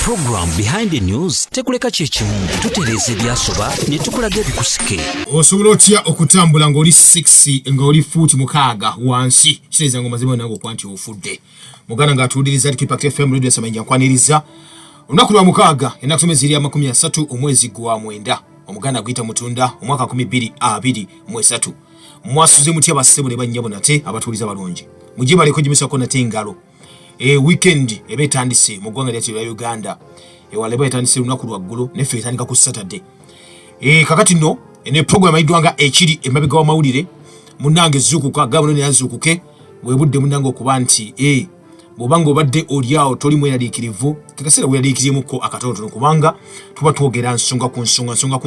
Program behind the news tekuleka chechimu tutereze byasoba ne tukulaga bikusike. Osobola otya okutambula ng'oli 6 ng'oli futi mukaaga wansi kireza ngoma zimwe nango kwanti ofudde. Mugana ng'atuliriza Impact FM radio samanya kwaniriza. Olunaku lwa mukaaga enakusomeziri ya 30 omwezi gwa mwenda. Omuganda guyita Mutunda omwaka 2023. Mwasuze mutya basebule banyabo nate abatuliza balonje. Mujiba liko jimisa kona tingalo. Weekend ebetandise mu ggwanga lyatu lya Uganda. Waleba etandise lunaku lwa ggulo ne ffe etandika ku Saturday. Kakati no ene program aidwanga ekiri emabega wa mawulire munange zukuka gabano ne yazukuke webudde munange okuba nti bobanga obadde olyawo toli mweraliikirivu kakasera weraliikirimuko akatono kubanga tuba twogera nsonga ku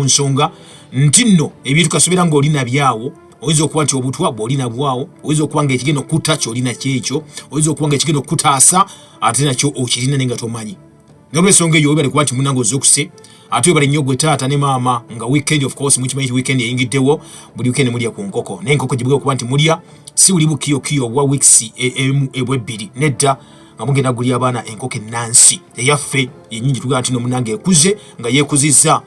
nsonga nti nno ebintu kasobera nga olina byawo oyinza okuba nti obutwa bw'olina bwawo oyinza okuba nga ekigenda okutta ky'olina kyekyo oyinza okuba nga ekigenda okutaasa ate nakyo okirina nenga tomanyi n'olw'ensonga eyo webale kuba nti munange ozokuse ate webale nnyo gwe taata ne maama nga weekend of course mukimanyi nti weekend eyingiddewo buli weekend mulya ku nkoko naye enkoko gye bugenda okuba nti mulya si buli bukiyokiyo obwa weeks emu ebwebbiri nedda nga mugenda gulya abaana enkoko ennansi eyaffe yennyingi tugamba nti no munange ekuze nga yeekuzizza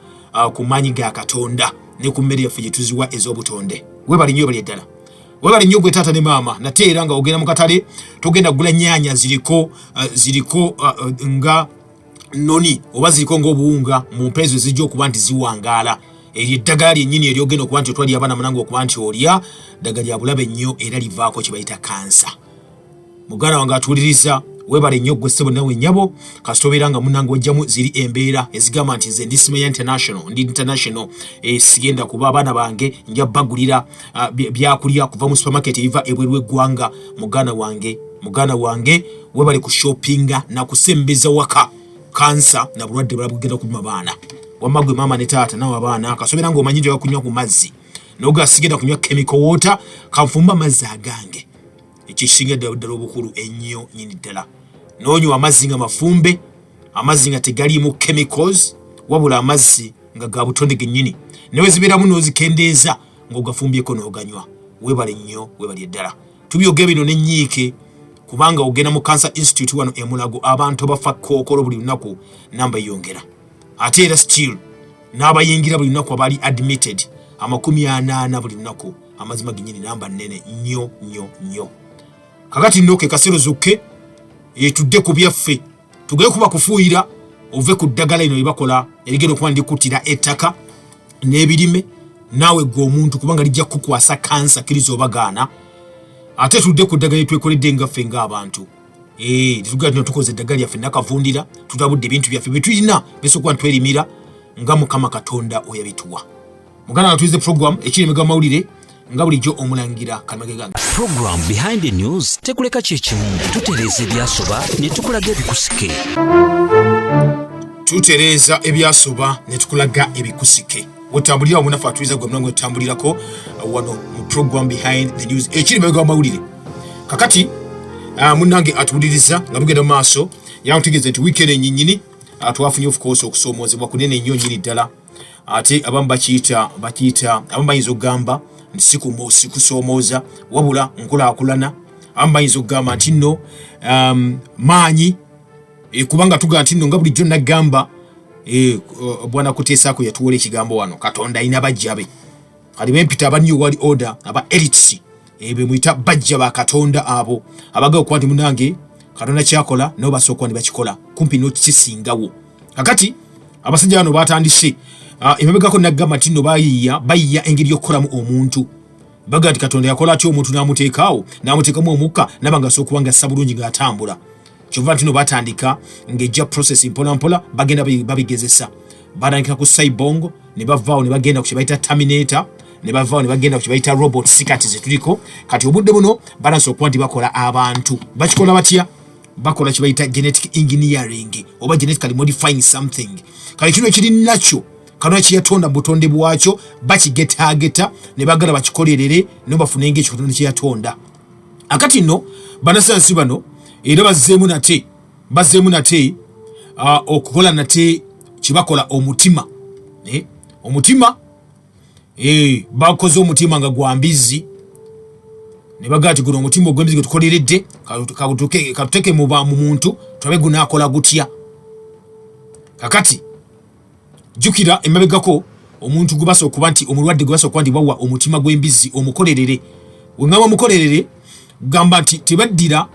ku maanyi ga Katonda ne ku mmere yaffe gye tuziwa ez'obutonde. Webali nnyo bali eddala. Webali nnyo gwe taata ne maama nate era nga ogenda mu katale togenda gula nyaanya ziriko nga noni oba ziriko ng'obuwunga mu mpezo zijja okuba nti ziwangaala. Eddagala lyennyini eryogenda okuba nti otwali abaana munange okuba nti olya ddagala lya bulabe nnyo era livaako kye bayita kansa. Muganda wange atuuliriza webale nnyo gwe ssebo nawe nnyabo kasita obeera nga munange ojjamu ziri embeera ezigamba nti nze ndi Simeya International sigenda kuba abaana bange nja bagulira byakulya kuva mu supermarket ebiva ebweru w'eggwanga. Muganda wange webale ku shoppinga na kusembeza waka kansa na bulwadde bulala bugenda kuluma baana wamma gwe maama ne taata nawe abaana kasobera nga omanyi nti okunywa ku mazzi noga sigenda kunywa chemical water kanfumba amazzi agange ekisinga ddala obukulu ennyo nyini ddala n'onywa amazzi nga mafumbe amazzi nga tegaliimu chemicals wabula amazzi nga ga butonde gennyini newe zibeeramu n'ozikendeeza ng'ogafumbyeko n'oganywa. Webale nnyo webali ddala tubyoge bino n'ennyiike kubanga ogenda mu Cancer Institute wano emulago abantu bafa kookolo buli lunaku namba yongera ate era still n'abayingira buli lunaku abali admitted 40 buli lunaku amazima gennyini namba nnene nnyo. Kakati nnoke kasero zukke tudde ku byaffe tugeye kuba kufuuyira ove ku ddagala lino libakola erigenda okuba ndikuttira ettaka n'ebirime naawe gwe omuntu kubanga lijja kukwasa kansa kiriza obagaana ate tudde ku ddagala lyetwekoledde ngaffe ng'abantu tugaa tino tukoze eddagala lyaffe nakavundira tutabudde ebintu byaffe byetulina besokuba ntwerimira nga Mukama Katonda oyabituwa. Muganda nga tuyize program ekiri emega mawulire nga bulijjo omulangira Kalmagega. Program behind the news tekuleka chechimu tutereze ebyasoba ne tukulaga ebikusike. Tutereza ebyasoba ne tukulaga ebikusike. Otambulira omunafu atuliza gwe mlango otambulirako wano mu program behind the news ekiri emega mawulire. Kakati munange atuliriza nga bugenda mu maaso yamutegeeza nti weekend ennyinnyini twafunye of course okusoomozebwa kunene nnyo nnyini ddala ate abamu bakiyita abamu bayinza okugamba nti si kusoomooza wabula nkulaakulana abamu bayinza okugamba nti nno maanyi kubanga tugamba nti nno nga bulijjo nagamba bwana Kuteesako yatuwola ekigambo wano Katonda alina bajja be kati bempita aba New World Order aba elites be muyita bajja ba Katonda abo abagao okuba nti munange Katonda kyakola nabo basooka okuba bakikola kumpi n'okisingawo. Kakati abasajja bano batandise emabegako nagamba nti nno bayiya engeri y'okukolamu omuntu baga nti Katonda yakola atyo omuntu n'amuteekaawo n'amuteekamu omukka nabanga asooka okuba nga assa bulungi ng'atambula kyova nti nno batandika ng'ejja process mpolampola bagenda babigezesa batandika ku Saibongo ne bavaawo ne bagenda ku kye bayita Terminator ne bavaawo ne bagenda ku kye bayita robot sikati zetuliko kati obudde buno balanse okuba nti bakola abantu bakikola batya bakola kye bayita genetic engineering oba genetically modifying something kale kino ekiri nakyo Katonda kyeyatonda butonde bwakyo bakigetageta ne bagala bakikolerere ne bafuna engeri Katonda kyeyatonda. Akati nno banasayansi bano era bazzeemu nate okukola nate kibakola omutima omutima bakoze omutima nga gwa mbizi ne bagati guno omutima ogw'embizi tukoleredde katuteeke mu muntu tulabe gunaakola gutya kakati jukira emabegako omuntu gubaso okuba nti omulwadde gubaso okuba nti bawa omutima gw'embizi omukolerere wengamba mukolerere gamba nti tebaddira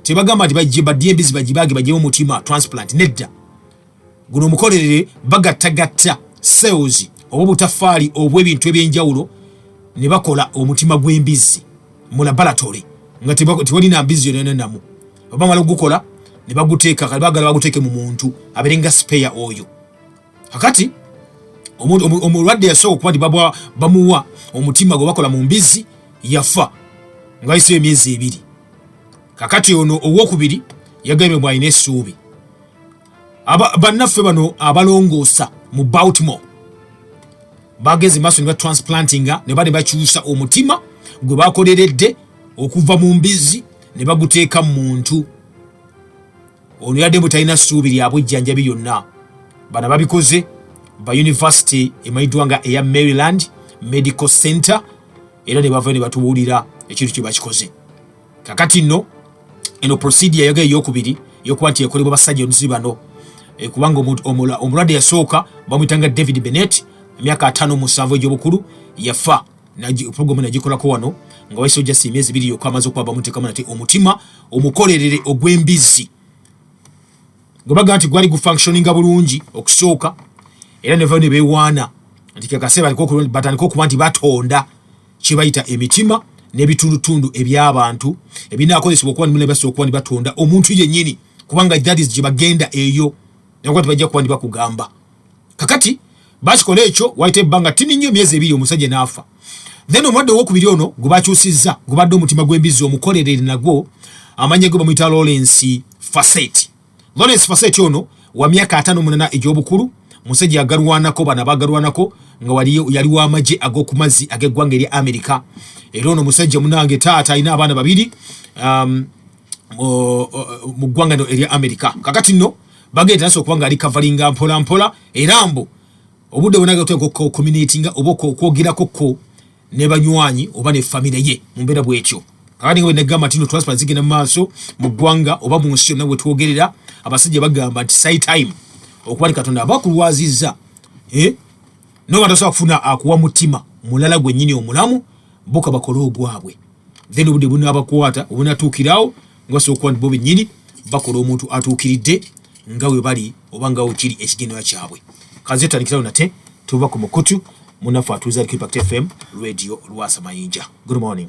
tebagamba nti bajje badye embizi bajye omutima transplant nedda guno omukolerere bagattagatta cells oba butafaali obw'ebintu ebyenjawulo ne bakola omutima gw'embizi mu laboratory nga tewalina mbizi yonna namu oba mala gukola ne baguteeka kale bagala baguteeke mu muntu aberenga spare oyo kakati omulwadde yasooka okuba nti bamuwa omutima gwe bakola mu mbizi yafa nga ayise emyezi 2 kakati ono owokubiri yagambye bw'alina essuubi bannaffe bano abalongoosa mu Baltimore bageze maaso ne batransplantinga ne bane bakyusa omutima gwe bakoleredde okuva mu mbizi ne baguteeka mu muntu ono yadde butalina ssuubi lya bujjanjabi yonna bana babikoze ba university emanyiddwa nga eya Maryland Medical Center era ne bava ne batubuulira ekintu kye bakikoze kakati nno eno procedure yagaye eyokubiri yokuba nti ekolebwa basajja onusi bano kubanga omulwadde yasooka bamuyitanga David Bennett emyaka 57 egy'obukulu yafa programu nagikolako wano nga waiso just emyezi 2 yokka amaze okuba bamuteekamu nate omutima omukolerere ogw'embizi gwebaga nti gwali gufunctioninga bulungi okusooka era ne bava ne beewaana nti kakase batandika okuba nti batonda kye bayita emitima n'ebitundutundu eby'abantu ebinaakozesebwa okuba nimuna basobola okuba ni batonda omuntu yennyini kubanga that is gye bagenda eyo nakuba tibajja kuba ndi bakugamba kakati bakikola ekyo waite ebbanga tini nnyo emyezi 2 omusajja n'afa then omulwadde owokubiri ono gwe bakyusizza gubadde omutima gw'embizi omukolerere nagwo amanya ge bamuyita Lawrence Facet ono wa myaka 58 egy'obukulu musajja yagalwanako bana bagalwanako nga yali w'amagye ag'oku mazzi ag'eggwanga erya Amerika era ono musajja munange taata alina abaana 2 mu ggwanga erya Amerika kakati nno bagenda naso okuba nga ali kavalinga mpola mpola era mbo obudde bwonna gateeka communicatinga oba okwogerako ne banywanyi oba ne famire ye mu mbeera bw'etyo kakati nga negamba nti no transplant zigenda mu maaso mu ggwanga oba mu nsi yonna bwe twogerera abasajja bagamba nti side time okuba ni Katonda abakulwazizza no batasobola kufuna akuwa mutima mulala gwennyini omulamu boka bakole obwabwe then obudde bunaabakwata obunatuukirawo nga basobola okuba nti bo bennyini bakola omuntu atuukiridde nga we bali oba nga kiri ekigendera kyabwe kaze tandikirawo nate tuva ku mukutu munafu atuuza Impact FM radio Lwasa Mayinja. Good morning.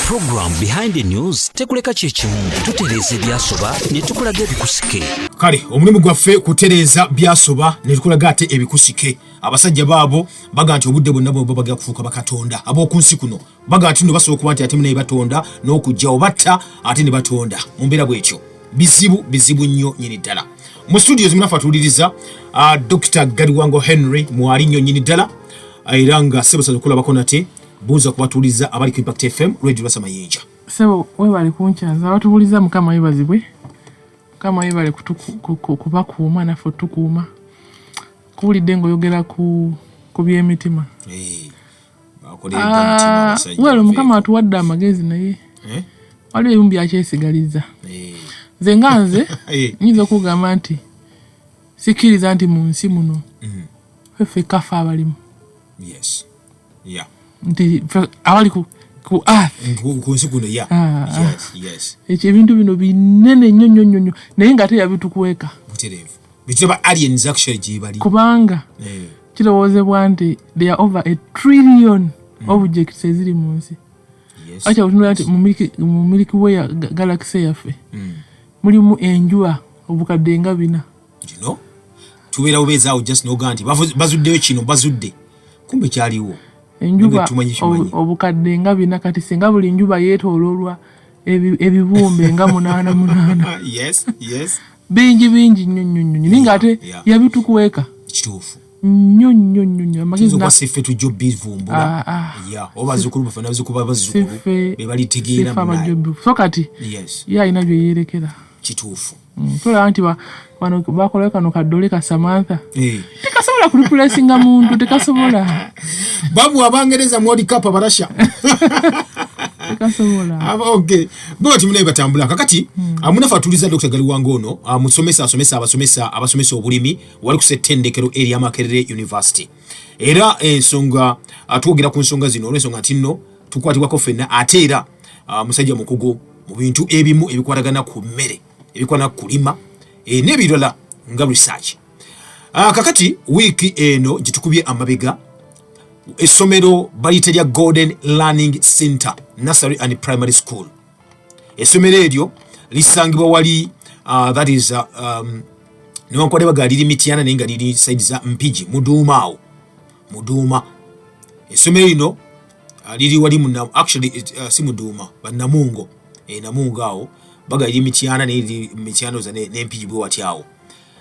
Program Behind the News tekuleka kyekimu tutereeza ebyasoba ne tukulaga ebikusike kale omulimu gwaffe kutereeza byasoba ne tukulaga ate ebikusike abasajja baabo baga nti obudde bonna bwo bagenda kufuuka bakatonda ab'okunsi kuno baga nti no basobola okuba nti ate munaye batonda n'okujja obatta ate ne batonda mu mbeera bw'etyo bizibu nnyo nyini ddala mu studio zimunafu atuuliriza Dr. Galiwango Henry mwali nnyo nyini ddala era nga sebo okulabako nate buuza kubatuuliza abali ku Impact FM radio Lwasa Mayinja sebo webali kunkyaza abatuuliza mukama yebazibwe mukama yebali kubakuuma naffe tukuuma kuwulidde ng'oyogera ku by'emitima welo mukama atuwadde amagezi naye waliwo ebimu byakyesigaliza nze nga nze nyinza okugamba nti sikiriza nti mu nsi muno ffe kafa abalimu nti awali ku nsi kuno ekyo ebintu bino binene nnyo naye nga ate yabitukweka bitaba aliens actually gyebali kubanga kirowoozebwa nti there are over 1 trillion objects eziri mu nsi acha kutunula nti mu Milky Way galaxy yaffe mulimu enjua obukadde nga 4 tubeera obeezaawo just noga nti bazuddeyo kino bazudde kumbe kyaliwo enjuba obukadde nga 4 kati singa buli njuba yeetooloolwa ebibumbe nga 8 bingi nnyo ninga ate yabitukuweka kituufu nnyo amagezi naffe tujja bivumbula obazzukulu baffe nabazzukulu bazzukulu be balitegeera so kati ye alina bye yeerekera kituufu tulaba nti wano bakola kano kaddole ka Samantha tekasobola kulipulesinga muntu tekasobola babu abangereza mwodi kapa barasha Tekasobola. Okay. Bwati mune batambula kakati amunafa tuliza Dr. Galiwango ono musomesa abasomesa obulimi wali kusetendekero eri Makerere University. Era ensonga atwogera ku nsonga zino olw'ensonga tinno tukwatibwako ffenna ate era musajja mukugu mu bintu ebimu ebikwatagana ku mmere ebikwana kulima n'ebirala nga research. Kakati wiki eno gitukubye amabega essomero balite lya Golden Learning Center Nursery and Primary School. Essomero eryo lisangibwa wali that is niwankwadde baga liri Mityana naye nga liri side za Mpigi Muduuma. Essomero lino liri wali actually si Muduuma Namungo Namungo awo baga liri Mityana naye liri Mityana za n'Empigi bwe wati awo.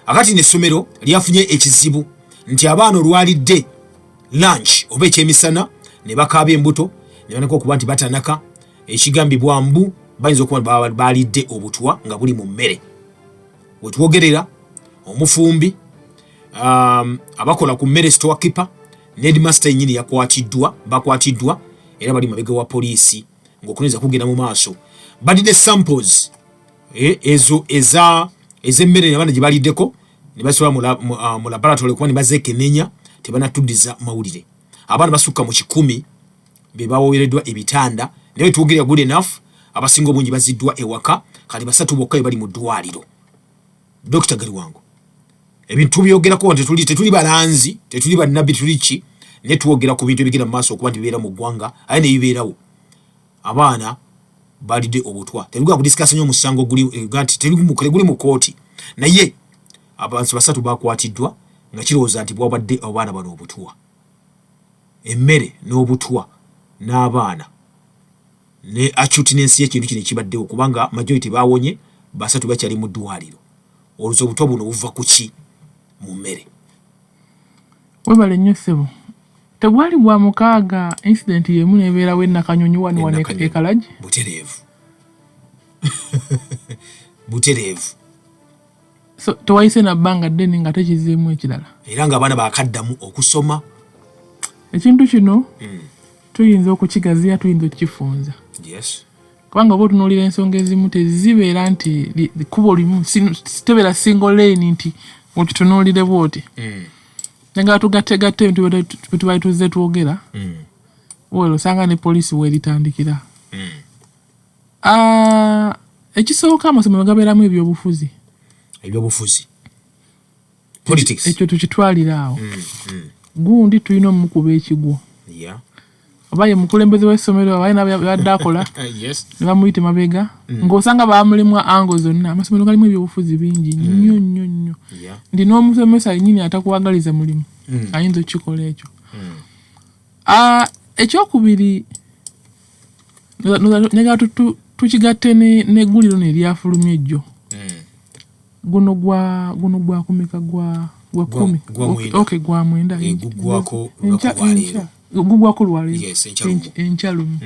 Akati n'essomero lyafunye ekizibu nti abaana olwalidde lunch oba ekyemisana ne bakaaba embuto ne banako okuba nti batanaka ekigambibwa mbu bayinza okuba balidde obutwa nga buli mu mmere. Wetwogerera omufumbi abakola ku mmere storekeeper headmaster nyini bakwatiddwa era bali mabega wa poliisi ng'okuneza kugenda mu maaso. Badidde samples ezo ez'emmere abaana gye baliddeko ne basobola mu laboratory okuba ne bazeekenneenya tebanatuddiza mawulire. Abaana basukka mu 100 be bawowereddwa ebitanda naye tuwogera good enough abasinga obungi baziddwa ewaka kali 3 bokka bali mu ddwaliro. Dr. Galiwango ebintu byogerako tetuli balanzi tetuli bannabbi tulichi ne tuwogera ku bintu ebigenda mu maaso okuba nti bibeera mu ggwanga aye ne bibeerawo. Abaana balidde obutwa teruga kudiscuss nnyo musango guli ganti guli mu kooti naye abantu 3 bakwatiddwa nga kirowooza nti bwabadde abaana bano obutwa emmere n'obutwa n'abaana ne acutenensi y'ekintu kino kibaddewo kubanga majority bawonye 3 bakyali mu ddwaliro. Oluzo obutwa buno buva ku ki mu mmere? Webale nnyo ssebo tebwali bwa mukaaga incident yemu nebeerawo ennakanyonyi wano ekalagi butereevu so tewayise na bbanga ddene nga tekizeemu ekirala era nga abaana bakaddamu okusoma. Ekintu kino tuyinza okukigaziya tuyinza okukifunza kubanga oba otunuulira ensonga ezimu tezibeera nti kubo limu tebeera single lane nti okitunuulire bwoti nga tugattegatte ebintu bye tubali tuzze twogera welo osanga ne poliisi weeritandikira. Ekisooka amasomero gabeeramu ebyobufuzi politics ekyo tukitwalira awo. Gundi tulina omukuba ekigwo oba ye mukulembeze w'essomero abalina byabadde akola ne bamuyite mabega ng'osanga bamulimwa ango zonna. Amasomero galimu ebyobufuzi bingi nnyo ndi n'omusomesa yennyini atakuwagaliza mulimu ayinza okukikola ekyo. Ekyokubiri nega tukigatte n'egguliro neryafulumya ejjo guno gwa kumeka gwa 10 gwa mwenda gugwako lwaleero enkyalumi.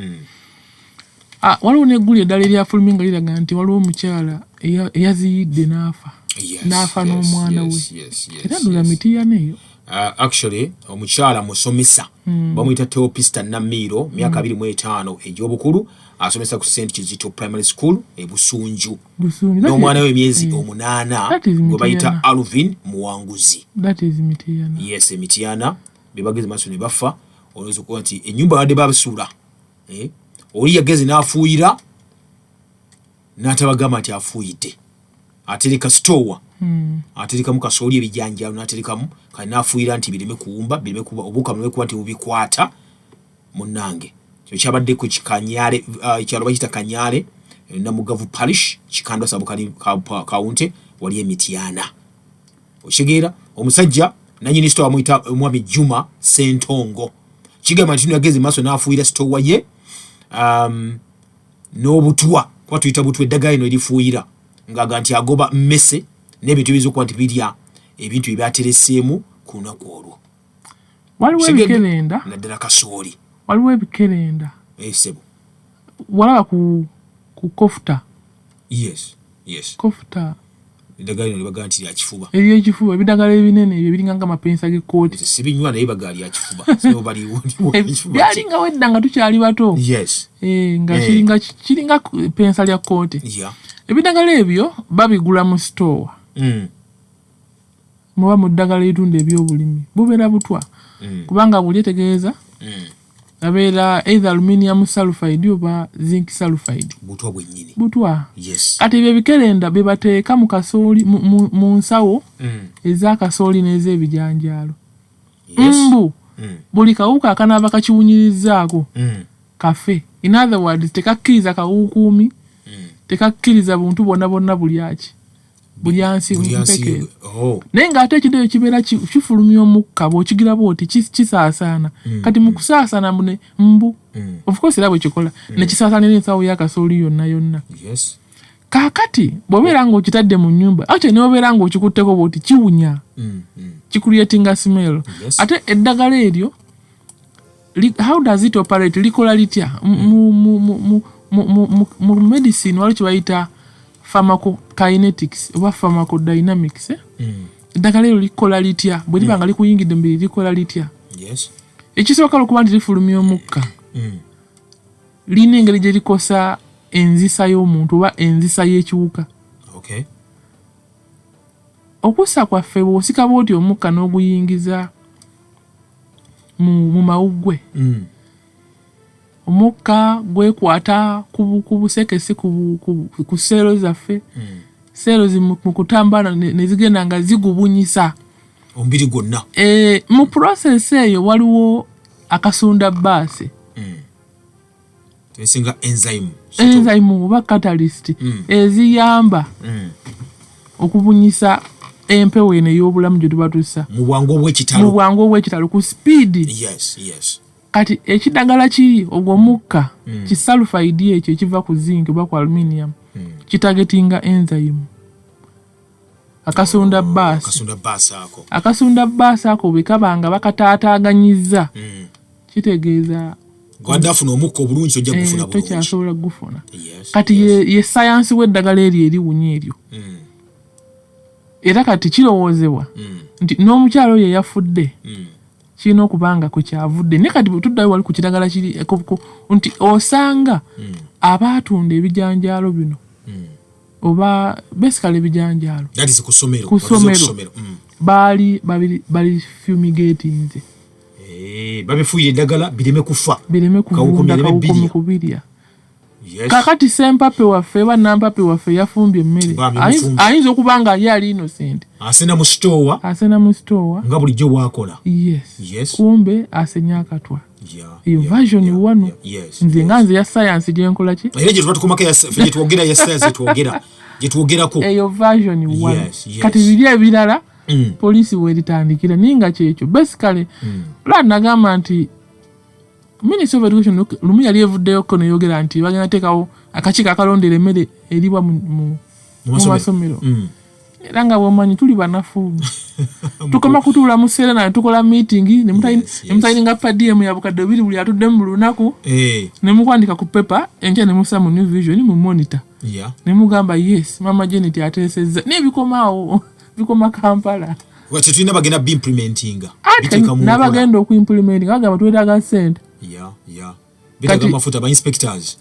Waliwo n'egguliro eddala eryafulumye nga liraga nti waliwo omukyala eyaziyidde n'afa n'omwana we era ndula Mityana eyo. Actually omukyala musomesa bamuyita Theopista Namiro myaka 25 egy'obukulu asomesa ku St. Kizito Primary School Busunju n'omwana we emyezi 8 gwe bayita Alvin Muwanguzi. That is Mityana. Yes, Mityana bebageze maaso ne bafa olowooza okuba nti ennyumba badde babasuula oli yageze n'afuuyira n'atabagamba nti afuuyidde atereka store atereka Mukasoli ebijanjalo n'aterekamu kali n'afuuyira nti bireme kuwumba bireme kuba obuka muleme kuba nti bubikwata munnange. Kyo kyabadde ku Kanyale ekyalo bayita Kanyale Namugavu Parish Kikandwa Sabukali Kaunti wali Mityana. Okigeera omusajja nanyini store amuyita Mwami Juma Sentongo kigamba nti yageze maaso n'afuuyira store ye n'obutwa kwa tuyita butwa eddagala ino erifuuyira ngaga nti agoba mmese n'ebintu ebizokuba nti birya ebintu ebyatereseemu ku lunaku olwo. Waliwo ebikerenda naddala kasooli waliwo ebikerenda sebo walaba ku kofuta yes kofuta eddagala lino libaga nti lya kifuba eby'ekifuba ebiddagala ebinene ebyo biringanga amapensa g'ekkooti sibinywa naye baga lya kifuba so baliwo byalingawo edda nga tukyali bato yes nga kiringa pensa lya kkooti ebiddagala ebyo babigula mu store muba mu ddagala litunda ebyobulimi bubeera butwa kubanga buli etegeeza abeera either aluminium sulfide oba zinc sulfide butwa bwennyini butwa yes kati ebyo ebikerenda bye bateeka mu kasooli mu nsawo ez'akasooli n'ez'ebijanjaalo mbu buli kawuka akanaaba kakiwunyirizaako kafe in other words tekakkiriza kawukuumi tekakkiriza buntu bonna bonna bulyaki bulyansi mpeke naye ng'ate ekiddeyo kibeera kifulumya omukka bw'okigira bw'oti kisaasaana kati mu kusaasaana mune mbu of course era bwe kikola ne kisaasaanira ensawo y'akasooli yonna yonna kaakati bw'obeera ng'okitadde mu nnyumba ate n'obeera ng'okikutteko bw'oti kiwunya kikulyetinga smell ate eddagala eryo how does it operate likola litya mu medicine waliwo kye bayita pharmacokinetics oba pharmacodynamics eddagala eryo likola litya bwe liba nga likuyingidde mubiri likola litya ekisooka lwokuba nti lifulumya omukka lirina engeri gye likosa enzisa y'omuntu oba enzisa y'ekiwuka okussa kwaffe bw'osika bw'oti omukka n'oguyingiza mu mawuggwe omukka gwekwata ku busekesi ku seero zaffe seero mu kutambala ne zigenda nga zigubunyisa omubiri gwonna mu process eyo waliwo akasunda baasi esinga enzyme oba catalyst eziyamba okubunyisa empewo eno ey'obulamu gye tuba tussa mu bwangu obw'ekitalo ku speed kati ekiddagala kiri ogwo mukka kisalufayidi ekyo ekiva ku zinc oba ku aluminium kitagetinga enzyme akasunda baasi ako bwe kaba nga bakataataaganyiza kitegeeza gwandafuna omukka obulungi ojja gufuna bulungi tokyasobola gufuna kati ye sayansi w'eddagala eryo eriwunya eryo era kati kirowoozebwa nti n'omukyalo oyo yafudde kirina okubanga kwe kyavudde naye kati bwe tuddayo wali ku kiragala kiri nti osanga abaatunda ebijanjaalo bino oba basically ebijanjaalo ku ssomero bali fumigatinze babifuuyira eddagala bireme kufa kuvunda kawukomi kubirya kakati sempape waffe eba nampape waffe yafumbye emmere ayinza okuba nga ye ali innocent asena mu sitowa nga bulijjo bwakola yes kumbe asenya akatwa iyo version wano nze nga nze ya science gyenkola ki era gye tuba tukomako gye twogera ya science gye twogerako eyo version wano kati biri ebirala poliisi weeritandikira naye nga kyekyo basically lwaki nagamba nti Ministry of Education lumu yali evuddeyo ko neyogera nti bagenda teekawo akakiiko akalondera emmere eriwa mu masomero era nga bw'omanyi tuli banafu tukoma kutuula mu Serena ne tukola meeting ne mutayiringa PDM ya bukadde bubiri buli atuddemu mu lunaku ne mukwandika ku paper enkya ne musa mu New Vision mu monitor ne mugamba yes mama Janet ateesezza n'ebikomaawo bikoma Kampala wakati tulina bagenda implementinga n'abagenda okuimplementinga bagamba twetaaga ssente beetaaga amafuta ba inspectors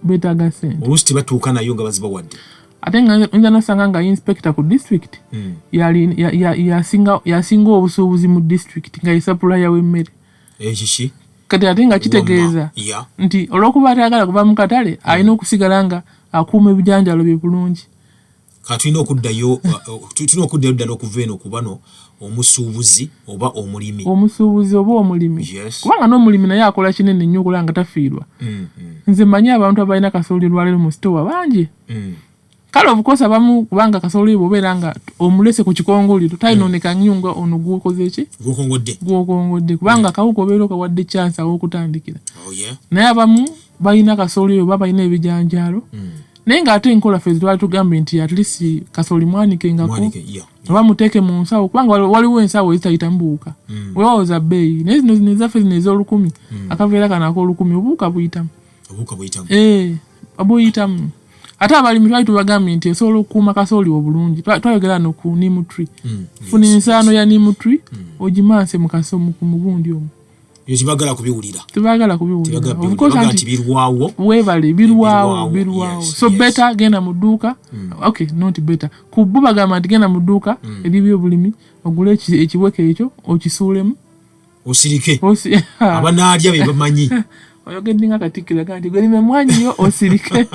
beetaaga ssente oluusi tebatuuka nayo nga bazibawadde ate nga nja nosanga nga inspector ku district yasinga obusuubuzi mu district nga yesapulaya w'emmere ekiki kati ate nga kitegeeza nti olw'okuba atayagala kuva mu katale alina okusigala nga akuuma ebijanjalo bye bulungi tulina okuddayo ddala okuva eno kuba no omusuubuzi oba omulimi kubanga n'omulimi naye akola kinene nnyo okulanga tafiirwa nze mmanyi abantu abalina kasooli lwaleero mu sitowa bangi kale obukosa abamu kubanga kasooli bw'obeera nga omulese ku kikongoliro talinooneka nnyo nga ono gwokoze ki gwokongodde kubanga akawuka obeera okawadde chance aw'okutandikira naye abamu balina kasooli oyo oba balina ebijanjaalo naye ng'ate enkola ffe twali tugambye nti at least kasooli mwanikengako oba muteeke mu nsawo kubanga waliwo ensawo ezitayita mbuuka wewawooza bbeeyi naye zino ezaffe zino ez'olukumi akaveera kano ak'olukumi obuuka buyitamu buyitamu ate abalimi twali tubagambye nti osobola okukuuma kasooli obulungi twayogera no ku neem tree funa ensaano ya neem tree ogimanse mu mugundi omwo tebagala kubiwulira of course anti birwawo webale birwawo so better genda mu dduuka okay not better kubu bagamba nti genda mu dduuka eribyo bulimi ogule ekiweke ekyo okisuulemu osirike abanaalya be bamanyi oyogedde nga Katikkiro kandi gwe lime mwanyi yo osirike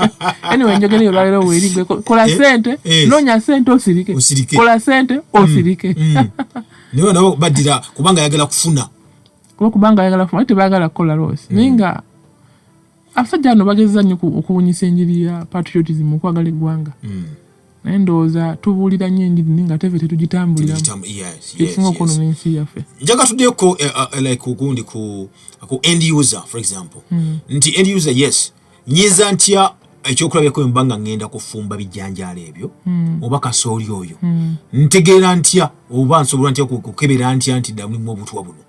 anyway njogera yo lwalero weerigwe kola sente nonya sente osirike kola sente osirike niyo nabo badira kubanga yagala kufuna tebagala kukola loosi naye nga abasajja bano bagezza nnyo okubunyisa enjiri ya patriotism okwagala eggwanga naye ndowooza tubuulira nnyo enjiri naye nga teve tetugitambuliramu ekisinga okwonona ensi yaffe njaga tuddeko like ukundi ku end user for example nti end user yes nyiza ntya ekyokulabirako embanga ngenda kufumba bijjanjaalo ebyo oba kasooli oyo ntegeera ntya oba nsobola ntya kukebera ntya nti ddala mulimu obutwa buno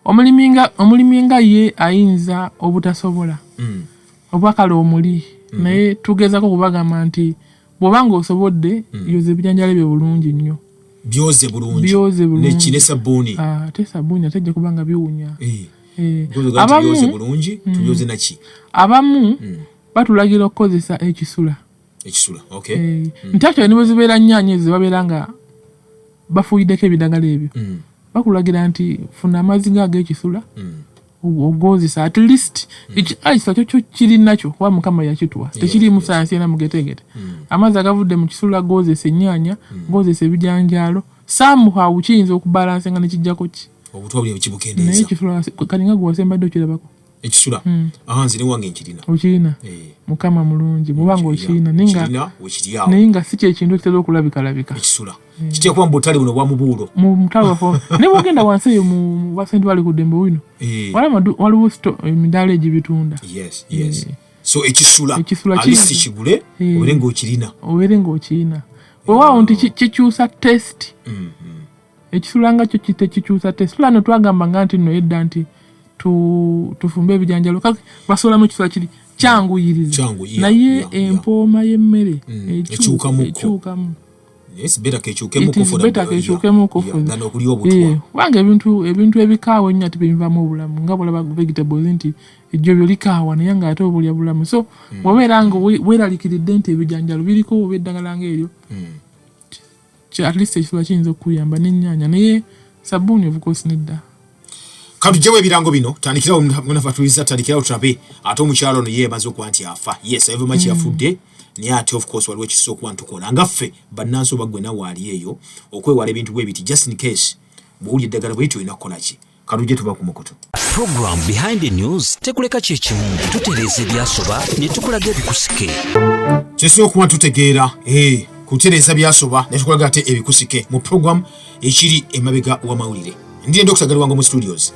omulimi nga ye ayinza obutasobola obwakala omuli naye tugezako kubagamba nti bw'obanga osobodde yoza ebijjanjaalo bye bulungi nnyo byoze bulungi nekine sabbuuni ate sabbuuni ate ejja kubanga biwunya abamu batulagira okukozesa ekisula nti akyo ne bwe zibeera nnyaanya ezo babeera nga bafuyiddeko ebidagala ebyo bakulagira nti funa amazzi g'ekisula ogozesa at least ekisula kyo kiri nakyo wa Mukama yakituwa tekirimu sayansi yena mugetegete amazzi agavudde mu kisula gozesa ennyaanya gozesa ebijanjaalo somehow kiyinza okubalansenga nekijjako ki obutwa buli kibukendeeza naye ekisula kalinga gwe wasembadde okirabako ekisula nzire wange nkirina okirina Mukama mulungi bw'obanga okirina naye nga si kyekintu ekitera okulabika ekisula kitya kuba mbutali buno bwa mubuulo mu mutalo wafo ne bwogenda wansi eyo mu basente bali ku ddembe wino waliwo emidaala egibitunda so ekisula alisi kigule obeere ng'okirina wewaawo nti kikyusa test ekisula nga kyo kikyusa test tulano twagamba nga nti nno edda nti tufumbe ebijanjalo basolamu ekisula kiri kyanguyiriza naye empooma y'emmere ekyukamu kekyukemu kofu kubanga ebintu ebikaawa ennyo ate bivaamu obulamu nga bwolaba vegetables nti ejjo byo likaawa naye nga ate obulya bulamu so bw'obeera nga weeraliikiridde nti ebijanjalo biriko oba eddagala ng'eryo at least ekisula kiyinza okukuyamba n'ennyaanya naye sabbuuni of course nedda katujjewo ebirango bino tandikirawo munafatuliriza tandikirawo tulabe ate omukyalo ono yeebaza okuba nti afa yes eve maki yafudde naye ate of course waliwo ekisobola okuba ntukola nga ffe bannansi oba gwe nawe ali eyo okwewala ebintu bwe biti just in case bw'owulya eddagala bwe olina kukola ki katujje tuba ku mukutu program behind the news tekuleka kyekimu tutereeza ebyasoba ne tukulaga ebikusike kyesobola okuba tutegeera kutereeza byasoba ne tukulaga ate ebikusike mu program ekiri emabega w'amawulire ndiye Dr. Galiwango mu studios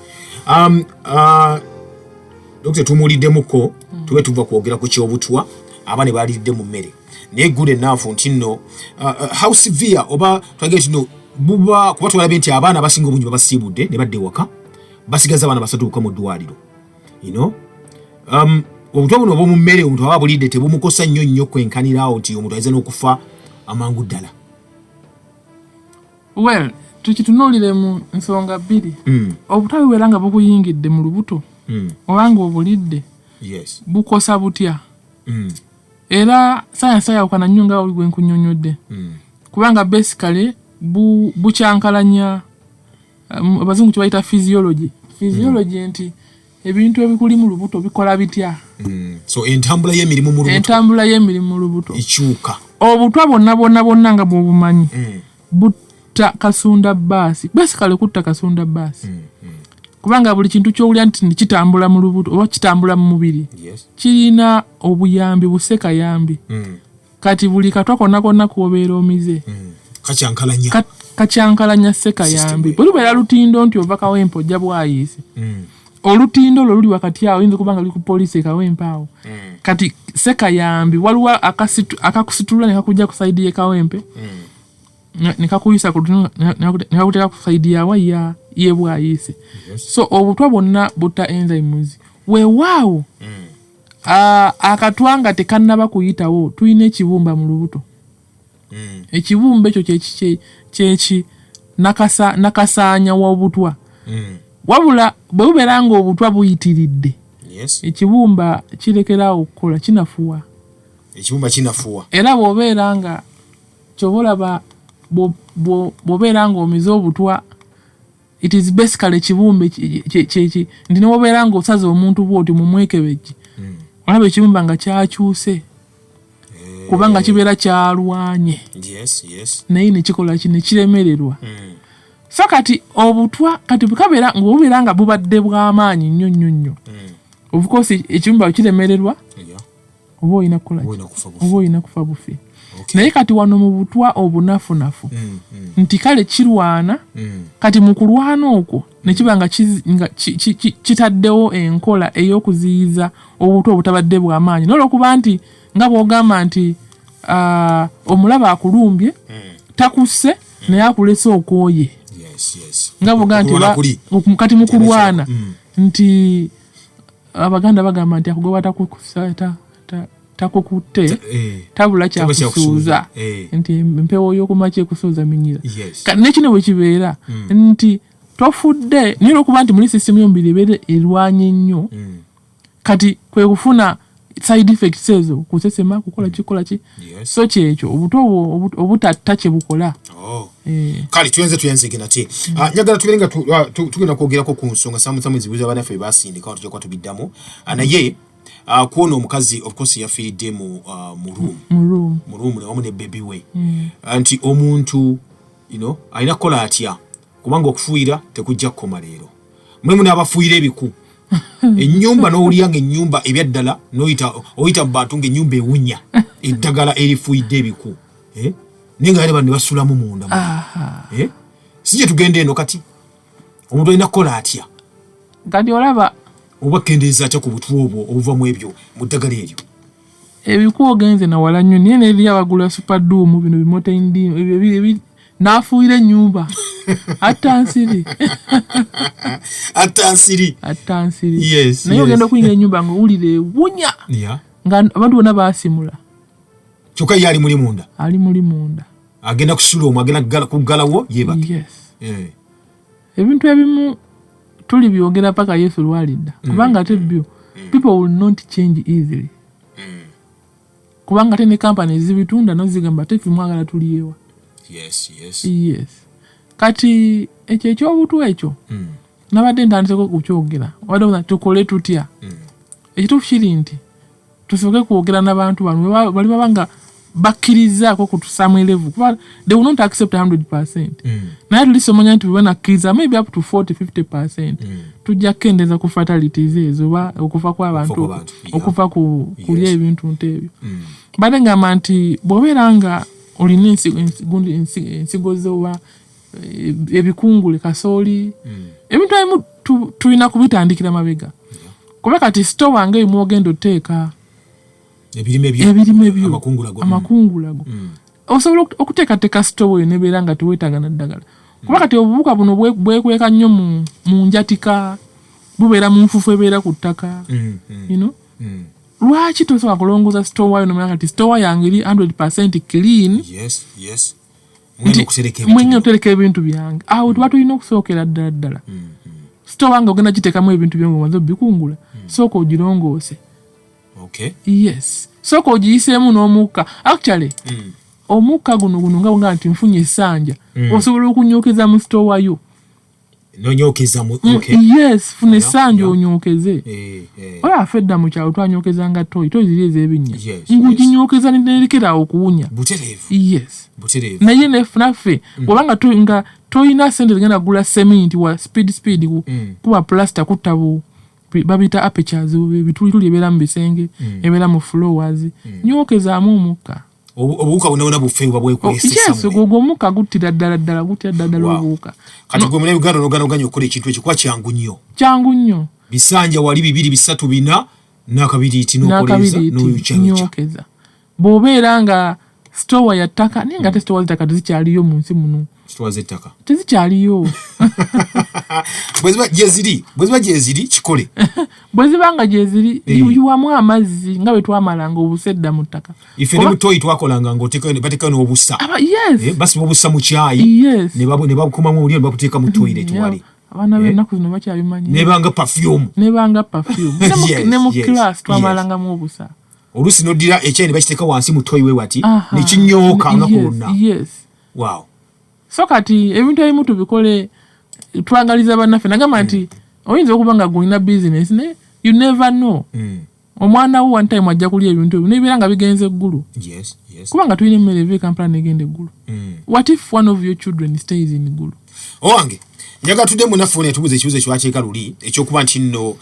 Dr. tumuuliddemuko tube tuva kwogera ku kyobutwa abane balidde mu mmere naye gule enaafu nti nno how severe oba twagire tino buba kuba twalabe nti abaana abasinga obungi babasiibudde ne badde waka basigaza abaana basatu bokka mu ddwaliro obutwa buno obw'omu mmere omuntu aba bulidde tebumukosa nnyo kwenkaniraawo nti omuntu ayinza n'okufa amangu ddala well tukitunuulire mu nsonga bbiri obutwa bubeera nga bukuyingidde mu lubuto obanga obulidde bukosa butya era sayansi ayawukana nnyo nga gwe nkunyonyodde kubanga basically bukyankalanya abazungu kye bayita physiology nti ebintu ebikuli mu lubuto bikola bitya so entambula y'emirimu mu lubuto ekyuka obutwa bonna nga bw'obumanyi butta kasunda baasi basically kutta kasunda baasi kubanga buli kintu kyowulya nti kitambula mu lubuto oba kitambula mu mubiri kirina obuyambi busekayambi kati buli katwa konna kuobeera omize kacyankalanya sekayambi bwe lubeera lutindo nti ova kawempe ojja bwayiise olutindo olwo luli wakati awo oyinza kubanga luli ku poliisi ekawempe awo kati sekayambi waliwo akakusitula nekakujja kusaidi yekawempe nekakuyisa nekakuteka kusaidi yawa yebwayiise so obutwa bonna butta enzymes weewaawo akatwanga tekannaba kuyitawo tulina ekibumba mu lubuto. Ekibumba ekyo kyeki nakasaanya w'obutwa. Wabula bwe bubeera nga obutwa buyitiridde, ekibumba kirekerawo okukola, kinafuwa. Ekibumba kinafuwa. Era bw'obeera nga kyobalaba bw'obeera nga omize obutwa, it is basically ekibumba nti n'obeera nga osaze omuntu bw'oti mu mwekebejje, olaba ekibumba nga kyakyuse kubanga kibeera kyalwanye. Naye ne kikola ki, ne kiremererwa. So kati obutwa kati bukabeera ng'obubeera nga bubadde bw'amaanyi nnyo. Of course ekibumba kiremererwa, oba olina kukola ki, oba olina kufa bufe. Naye kati wano mu butwa obunafunafu nti kale kirwana, kati mu kulwana okwo ne kiba nga kitaddewo enkola ey'okuziyiza obutwa obutabadde bw'amaanyi, n'olwokuba nti nga bw'ogamba nti omulaba akulumbye takusse naye akulese okwoye. Nga bw'ogamba nti kati mu kulwana nti Abaganda bagamba nti akugoba takukutte tabula kyakusuuza, nti empewo y'okumakya ekusuuza minyira. Kati nekino bwe kibeera nti tofudde, naye olwokuba nti muri sisitemu y'omubiri ebeera erwanye nnyo, kati kwe kufuna side effects ezo, kusesema, kukola kikola ki. So kyekyo obutwa obutatta kye bukola. Kale tuyenze gina ti. Njagala tuberenga tugenda kwogerako ku nsonga samu zibuza banaffe basindika tujja kwa tubiddamu. Naye kuona omukazi of course yafiiridde mu room ne wamu ne baby we. Anti omuntu alina kukola atya kubanga okufuuyira tekujja kukoma leero. Mwe muna abafuuyira ebiku. Ennyumba n'owuliyanga ennyumba ebyaddala oyita mu bantu ng'ennyumba ewunya eddagala erifuuyidde ebiku. Naye nga ne basulamu munda. Si gye tugenda eno kati omuntu alina kukola atya kati olaba oba kendeeza atya ku butwa obwo obuva mu ebyo mu ddagala eryo. Ebiku ogenze na wala nnyo naye n'eri abagula superdoom bino bimoteindi n'afuuyira ennyumba attansiri. Naye ogenda okuyingira ennyumba ng'owulira ewunya nga abantu bonna baasimula. Kyokka ye ali muli munda. Agenda kusula omwo, agenda kuggalawo yeebake. Ebintu ebimu tuli byogera paka Yesu lwalidda. Kubanga ate byo people will not change easily. Kubanga ate ne companies zibitunda n'ozigamba ate ffe mwagala tuliyewa. Yes. Kati ekyo eky'obutwa ekyo nabadde ntandiseko kukyogera. Wadde tukole tutya. Ekituufu kiri nti tusooke kwogera n'abantu bano bali babanga bakkirizaako kutusaamu elevu kuba they will not accept 100%. Naye tulisomanya nti banakkiriza maybe up to 40-50%. Tujja kkendeeza ku fatalities ezo oba okufa kw'abantu okufa kulya ebintu nteebyo. Badde ngamba nti bw'obeera nga olina ensigo zo oba ebikungule kasooli ebintu ebimu tulina kubitandikira mabega. Kuba kati sito wange emu ogenda oteeka ebirime byo amakungulago. Osobola okuteekateeka sitowa eyo nebeera nga teweetaaga naddagala. Kuba kati obubuka buno bwekweka nnyo mu njatika, bubeera mu nfufu ebeera ku ttaka. Lwaki tosobola kulongooza sitowa yo nomanya kati sitowa yange eri 100% clean? Mwenge otereka ebintu byange. Awo tuba tulina okusookera ddala. Sitowa nga ogenda giteekamu ebintu byo ng'omaze obikungula, sooka ogirongoose. Yes. Sooka ogiyiseemu n'omukka. Actually, omukka guno nga bw'ogamba nti nfunye essanja, osobola okunyookeza mu sitowa yo. Yes, funa essanja onyookeze. Ola affe edda mu kyalo twanyokezanga toyi ziri ez'ebinnya. Ng'oginyookeza nerekera okuwunya. Yes. Naye naffe bw'obanga nga toyina ssente zigenda kugula seminti wa speed kuba plaster kutta babita apertures bitulituli ebeera mu bisenge ebeera mu flowers nyokezaamu omukka. Obuwuka bunaona bufeebwa bwekwesesa. Yes, omukka guttira ddala obuwuka. Kati gwe mune Uganda n'oganya okukola ekintu ekyo kuba kyangu nnyo. Bisanja wali 2, 3, 4 n'akabiriiti n'okoleza n'oyukyayukya. Bw'obeera nga sitowa ya ttaka naye nga ate sitowa z'ettaka tezikyaliyo mu nsi muno. Sitowa z'ettaka tezikyaliyo. bweziba gyeziri kikole bwezibanga gyeziri yiwamu amazzi nga bwe twamalanga obusedda mu ttaka ife ne mutoyi twakolanga ng'obateekayo n'obusa basiba obusa mu kyayi ne babukumamu olyo ne bakuteeka mu toilet wali abaana b'ennaku zino bakyabimanyi nebanga perfume ne mu class twamalangamu obusa oluusi n'oddira ekyayi ne bakiteeka wansi mu toyi we wati ne kinyooka olunaku lwonna wow so kati ebintu ebimu tubikole twagaliza bannaffe nagamba nti oyinza okuba nga gwolina business you never know omwana wo one time ajja kulya ebintu ebyo nebibeera nga bigenze eggulu kubanga tulina emmere eva ekampala negenda eggulu what if one of your children stays in eggulu owange njaga tudde munaffe ono yatubuuza ekibuuzo ekyowakyeka luli ekyokuba nti nno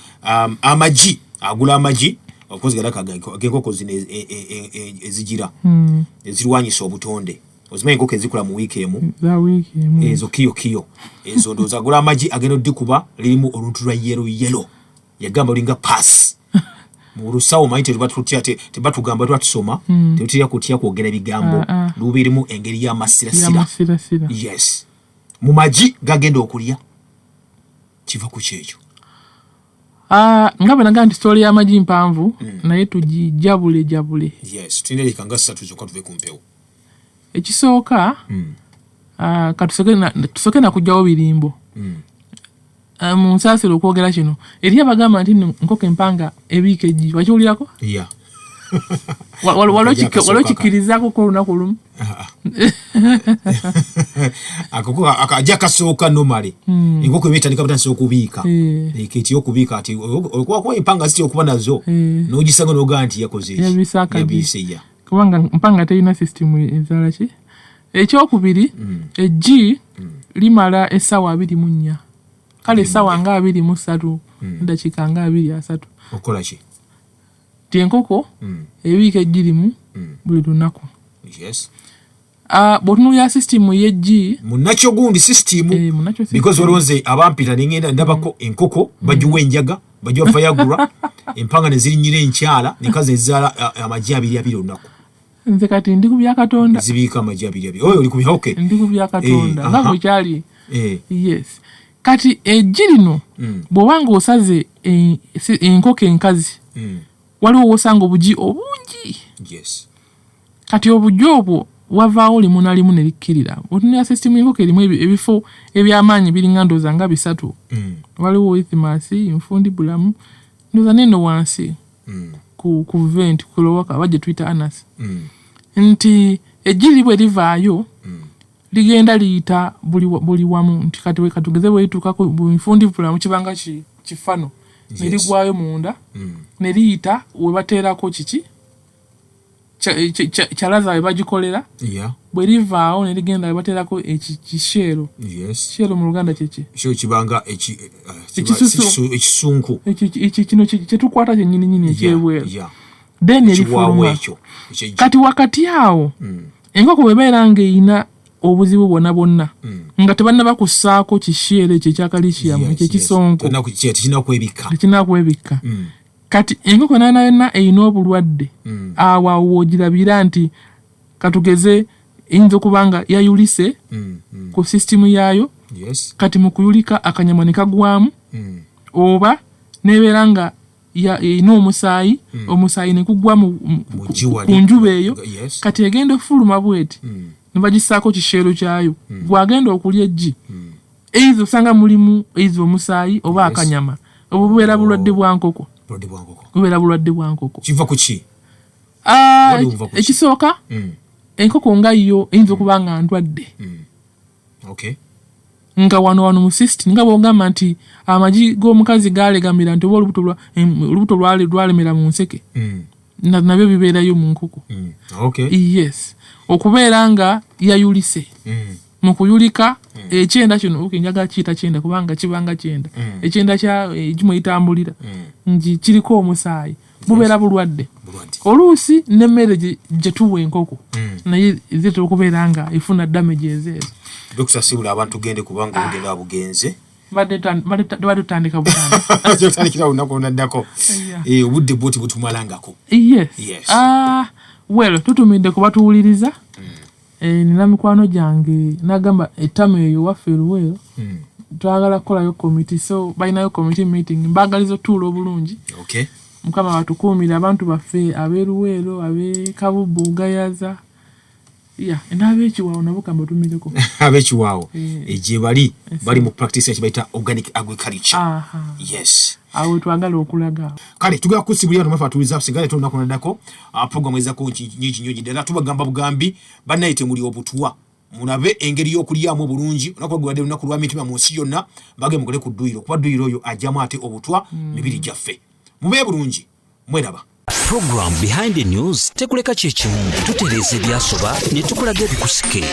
amagi agula amagi okozi galaka ag'enkoko zino ezigira ezirwanyisa obutonde ozimanyi enkoko ezikula mu wiiki emu ezo kiyo ezo ndowooza agula amagi agenda oddikuba lirimu oluntu lwa yero yagamba olinga paasi mu lusawo manyi tebatugamba twatusoma tetutera kutya kwogera bigambo lubirimu engeri y'amasirasira yes mu magi gagenda okulya kiva ku kyekyo nga bwe nagaa nti sitooli y'amagi mpanvu naye tugijabule yes tulina erika nga 3 zokka tuve ku mpewo ekisooka tusooke nakugjawo birimbo mu nsaasiro okwogera kino eri abagamba nti nkoko empanga ebiika eggi wakiwulirako waliwo kikkirizaako ko olunaku lumu akajja kasooka nomale enkoko ebyetandika butandisa okubiika eketi okubiika ati okubakuba empanga zitya okuba nazo n'ogisanga n'ogaa nti yakoze yabiise kubanga mpanga terina system ezaala ki ekyokubiri eggi limala essaawa 24 kale essaawa nga 23 dakiika nga 23 okola ki ti enkoko ebiika egirimu buli lunaku bw'otunuulira system y'eggi munakyo gundi system because olowooze abampita nengenda ndabako enkoko bagiwa enjaga bagiwa fayagura empanga ne zirinyira enkyala nekazi ezaala amagi 2 olunaku nze kati ndi ku bya Katonda zibiika amagi 2 oyo oli ku bya okay ndi ku bya Katonda nga bwe kyali yes kati eggi lino bw'obanga osaze enkoko enkazi waliwo wosanga obugi obungi yes kati obugi obwo wavaawo limu na limu ne likkirira otunira system y'enkoko erimu ebifo eby'amaanyi biringa ndooza nga 3 waliwo ithimasi infundibulamu ndooza neno wansi ku vent kulowaka bajje twita anas nti eggi libwe livaayo ligenda liyita buli wamu nti kati katugeze bwelituukako infundibulamu kibanga kifano ne ligwayo munda ne liyita we bateerako kiki kyalaza we bagikolera bwe livaawo ne ligenda we bateerako ekisheero kisheero mu Luganda kyeki kibanga ekisunku kino kyetukwata kyennyininyini ekyebweru then erifuluma kati wakati awo enkoko bwebeera ng'eyina obuzibu bwonna nga tebanaba kussaako kisheero ekyo ekyakalisiyamu ekyekisonko tekinakwebikka kati enkoko yonna eyina obulwadde awo woogirabira nti katugeze eyinza okuba nga yayulise ku sisitimu yaayo kati mu kuyulika akanyama ne kagwamu oba nebeera nga eyina omusaayi ne kugwa ku njuba eyo kati egenda ofuluma bweti ne bagissaako kisheero kyayo bw'agenda okulya eggi eizo osanga mulimu eizo omusaayi oba akanyama obwo bubeera bulwadde bwa nkoko bubeera bulwadde bwa nkoko kiva ku ki ekisooka enkoko nga yo eyinza okuba nga ndwadde nga wano mu system nga bw'ogamba nti amagi g'omukazi gaalegamira nti oba olubuto lwalemera mu nseke nabyo bibeerayo mu nkoko yes okubeera nga yayulise mu kuyulika ekyenda kino njaga kiyita kyenda kubanga kibanga kyenda ekyenda kimu etambulira nti kiriko omusaayi bubeera bulwadde oluusi n'emmere gye tuwa enkoko naye zitera okubeera nga efuna damage ezeezo tukusasibula abantu gende kubanga obudde nabugenze badde tutandika butandikira olunaku olunaddako obudde bwoti butumalangako yes well tutumidde kubatuwuliriza nina mikwano gyange nagamba ettamu eyo waffe Luweero twagala kukolayo committee, so balinayo committee meeting mbagalizo tuulo bulungi. Okay. Mukama batukuumira abantu baffe abeeruweero ab'Kabubu Gayaza n'abeekiwaawo nabo kambatumileko. Abeekiwaawo gye bali mu practice ekibayita organic agriculture. Yes. Awo twagala okulaga. Kale tugala kusibulira tumafa tuliza sigale tunaku nadako program ezako nyingi ddala tubagamba bugambi bannayite muli Obutwa mulabe engeri y'okulyamu bulungi onakwagwadde lunaku lwa mitima mu nsi yonna bage mukole ku dduyiro kuba dduyiro oyo ajjamu ate Obutwa mibiri gyaffe mube bulungi mweraba. Program Behind the News tekuleka kyekimu tutereeza ebyasoba ne tukulaga ebikusike.